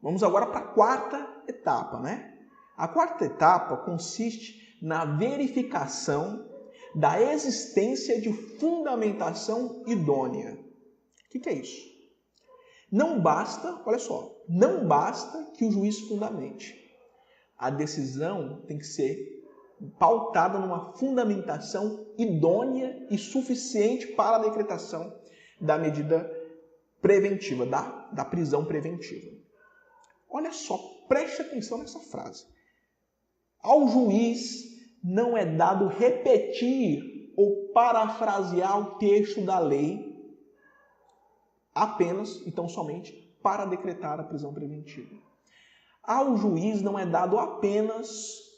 Vamos agora para a quarta etapa, né? A quarta etapa consiste na verificação da existência de fundamentação idônea. O que é isso? Não basta, olha só, não basta que o juiz fundamente. A decisão tem que ser pautada numa fundamentação idônea e suficiente para a decretação da medida preventiva, da prisão preventiva. Olha só, preste atenção nessa frase. Ao juiz não é dado repetir ou parafrasear o texto da lei apenas, então somente, para decretar a prisão preventiva. Ao juiz não é dado apenas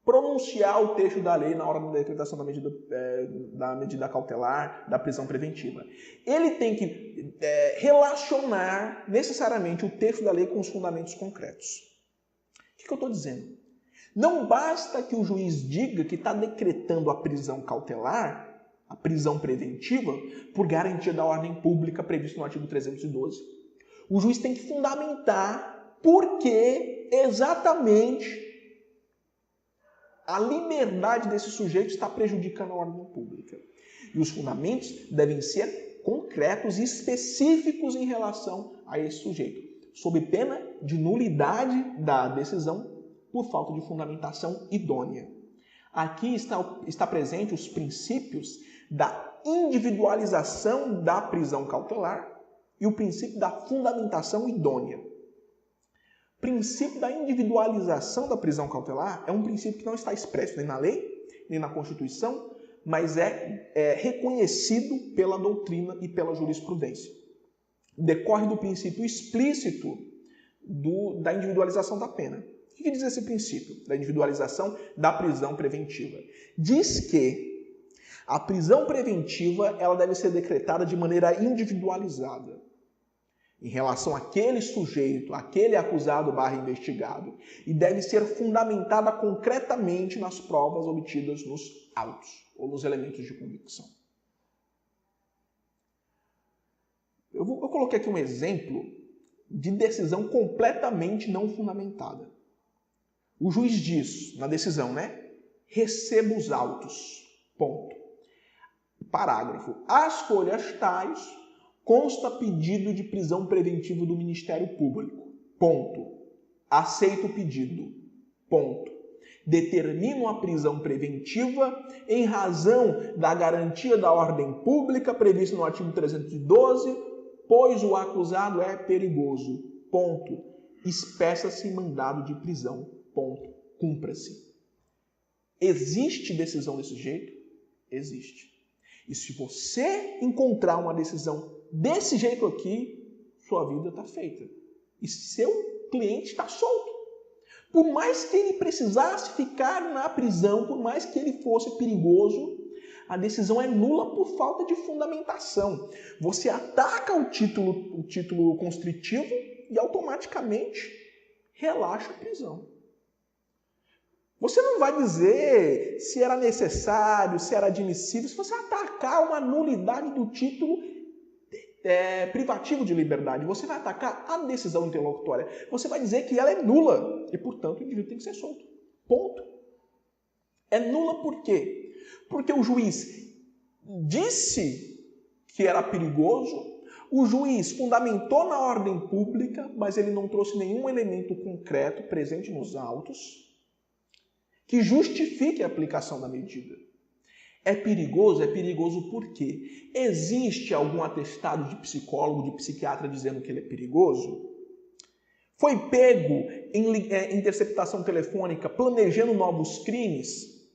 pronunciar o texto da lei na hora da decretação da medida cautelar, da prisão preventiva. Ele tem que relacionar necessariamente o texto da lei com os fundamentos concretos. O que eu estou dizendo? Não basta que o juiz diga que está decretando a prisão cautelar, a prisão preventiva, por garantia da ordem pública prevista no artigo 312. O juiz tem que fundamentar por que exatamente a liberdade desse sujeito está prejudicando a ordem pública. E os fundamentos devem ser concretos e específicos em relação a esse sujeito, sob pena de nulidade da decisão por falta de fundamentação idônea. Aqui está presente os princípios da individualização da prisão cautelar e o princípio da fundamentação idônea. O princípio da individualização da prisão cautelar é um princípio que não está expresso nem na lei, nem na Constituição, mas é reconhecido pela doutrina e pela jurisprudência. Decorre do princípio explícito da individualização da pena. O que diz esse princípio da individualização da prisão preventiva? Diz que a prisão preventiva ela deve ser decretada de maneira individualizada em relação àquele sujeito, àquele acusado / investigado, e deve ser fundamentada concretamente nas provas obtidas nos autos ou nos elementos de convicção. Eu coloquei aqui um exemplo de decisão completamente não fundamentada. O juiz diz, na decisão, né? Receba os autos. Ponto. Parágrafo. As folhas tais consta pedido de prisão preventiva do Ministério Público. Ponto. Aceito o pedido. Ponto. Determino a prisão preventiva em razão da garantia da ordem pública prevista no artigo 312, pois o acusado é perigoso. Ponto. Espeça-se mandado de prisão. Ponto. Cumpra-se. Existe decisão desse jeito? Existe. E se você encontrar uma decisão desse jeito aqui, sua vida está feita. E seu cliente está solto. Por mais que ele precisasse ficar na prisão, por mais que ele fosse perigoso, a decisão é nula por falta de fundamentação. Você ataca o título constritivo e automaticamente relaxa a prisão. Você não vai dizer se era necessário, se era admissível, se você atacar uma nulidade do título privativo de liberdade. Você vai atacar a decisão interlocutória. Você vai dizer que ela é nula e, portanto, o indivíduo tem que ser solto. Ponto. É nula por quê? Porque o juiz disse que era perigoso, o juiz fundamentou na ordem pública, mas ele não trouxe nenhum elemento concreto presente nos autos que justifique a aplicação da medida. É perigoso por quê? Existe algum atestado de psicólogo, de psiquiatra dizendo que ele é perigoso? Foi pego em interceptação telefônica planejando novos crimes?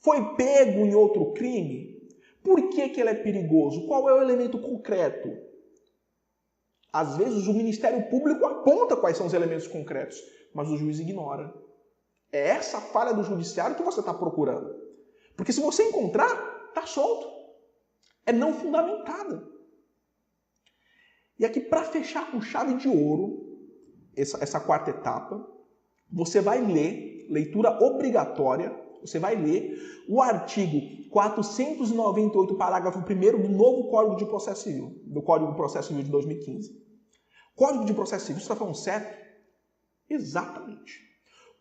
Foi pego em outro crime? Por que ele é perigoso? Qual é o elemento concreto? Às vezes o Ministério Público aponta quais são os elementos concretos, mas o juiz ignora. É essa falha do judiciário que você está procurando. Porque se você encontrar, está solto. É não fundamentada. E aqui, para fechar com chave de ouro, essa quarta etapa, você vai ler, leitura obrigatória, você vai ler o artigo 498, parágrafo 1º do novo Código de Processo Civil, do Código de Processo Civil de 2015. Código de Processo Civil, você está falando certo? Exatamente.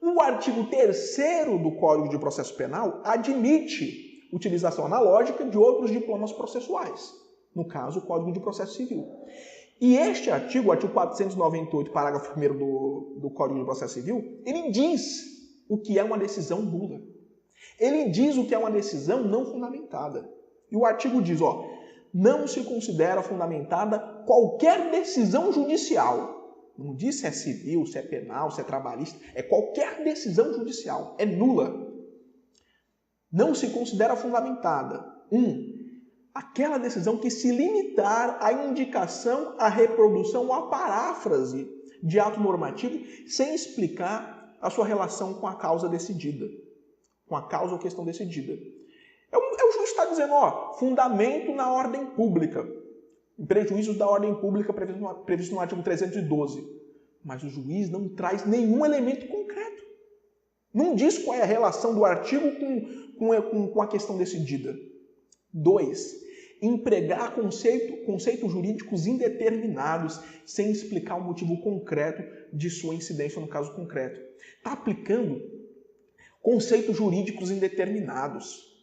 O artigo 3º do Código de Processo Penal admite utilização analógica de outros diplomas processuais, no caso, o Código de Processo Civil. E este artigo, o artigo 498, parágrafo 1º do Código de Processo Civil, ele diz o que é uma decisão nula. Ele diz o que é uma decisão não fundamentada. E o artigo diz, não se considera fundamentada qualquer decisão judicial. Não diz se é civil, se é penal, se é trabalhista. É qualquer decisão judicial. É nula. Não se considera fundamentada. Aquela decisão que se limitar à indicação, à reprodução ou à paráfrase de ato normativo sem explicar a sua relação com a causa decidida. Com a causa ou questão decidida. O juiz está dizendo, fundamento na ordem pública. Em prejuízos da ordem pública previsto no artigo 312. Mas o juiz não traz nenhum elemento concreto. Não diz qual é a relação do artigo com a questão decidida. 2. Empregar conceitos jurídicos indeterminados sem explicar o motivo concreto de sua incidência no caso concreto. Está aplicando conceitos jurídicos indeterminados.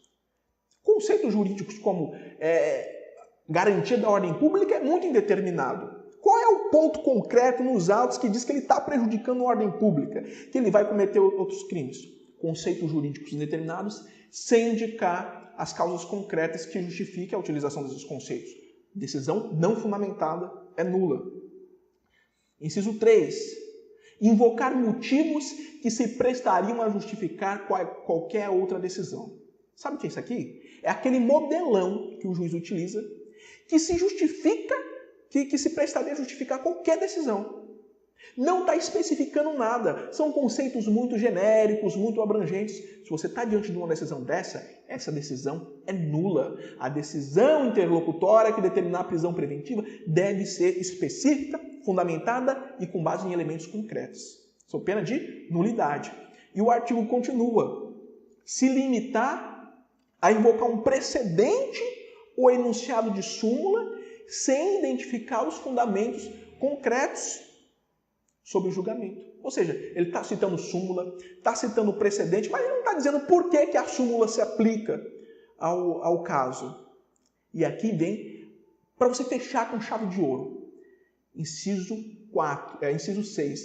Conceitos jurídicos como garantia da ordem pública é muito indeterminado. Qual é o ponto concreto nos autos que diz que ele está prejudicando a ordem pública? Que ele vai cometer outros crimes? Conceitos jurídicos indeterminados sem indicar as causas concretas que justifiquem a utilização desses conceitos. Decisão não fundamentada é nula. Inciso 3. Invocar motivos que se prestariam a justificar qualquer outra decisão. Sabe o que é isso aqui? É aquele modelão que o juiz utiliza que se justifica, que se prestaria a justificar qualquer decisão. Não está especificando nada. São conceitos muito genéricos, muito abrangentes. Se você está diante de uma decisão dessa, essa decisão é nula. A decisão interlocutória que determinar a prisão preventiva deve ser específica, fundamentada e com base em elementos concretos. Sob pena de nulidade. E o artigo continua. Se limitar a invocar um precedente ou enunciado de súmula sem identificar os fundamentos concretos sobre o julgamento. Ou seja, ele está citando súmula, está citando precedente, mas ele não está dizendo por que a súmula se aplica ao caso. E aqui vem para você fechar com chave de ouro. Inciso 6.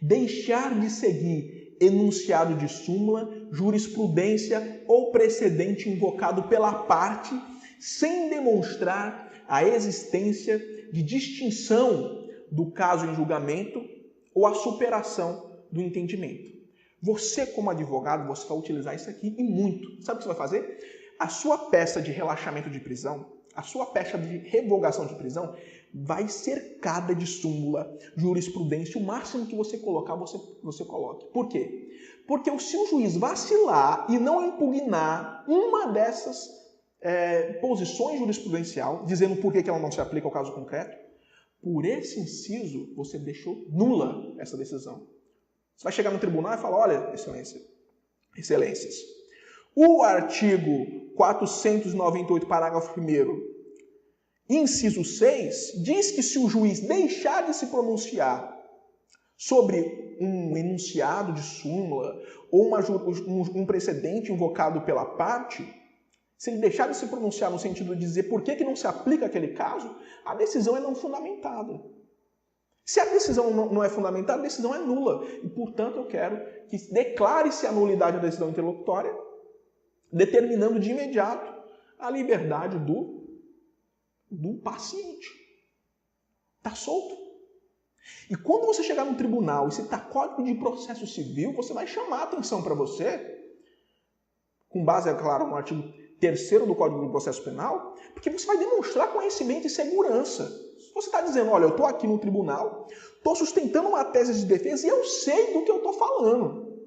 Deixar de seguir enunciado de súmula, jurisprudência ou precedente invocado pela parte sem demonstrar a existência de distinção do caso em julgamento ou a superação do entendimento. Você, como advogado, você vai utilizar isso aqui e muito. Sabe o que você vai fazer? A sua peça de relaxamento de prisão, a sua peça de revogação de prisão vai cercada de súmula, jurisprudência, o máximo que você colocar, você coloque. Por quê? Porque se o juiz vacilar e não impugnar uma dessas posições jurisprudencial, dizendo por que ela não se aplica ao caso concreto, por esse inciso, você deixou nula essa decisão. Você vai chegar no tribunal e falar, olha, excelências, o artigo 498, parágrafo 1º, inciso 6, diz que se o juiz deixar de se pronunciar sobre um enunciado de súmula ou um precedente invocado pela parte, se ele deixar de se pronunciar no sentido de dizer por que não se aplica aquele caso, a decisão é não fundamentada. Se a decisão não é fundamentada, a decisão é nula. E, portanto, eu quero que declare-se a nulidade da decisão interlocutória, determinando de imediato a liberdade do paciente. Está solto. E quando você chegar no tribunal e citar Código de Processo Civil, você vai chamar a atenção para você, com base, é claro, no artigo 3º do Código de Processo Penal, porque você vai demonstrar conhecimento e segurança. Você está dizendo, olha, eu estou aqui no tribunal, estou sustentando uma tese de defesa e eu sei do que eu estou falando.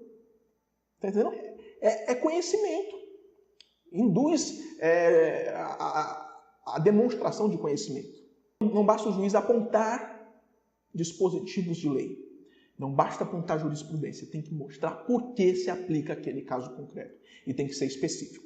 Está entendendo? É conhecimento. Induz a demonstração de conhecimento. Não basta o juiz apontar dispositivos de lei. Não basta apontar jurisprudência. Tem que mostrar por que se aplica aquele caso concreto. E tem que ser específico.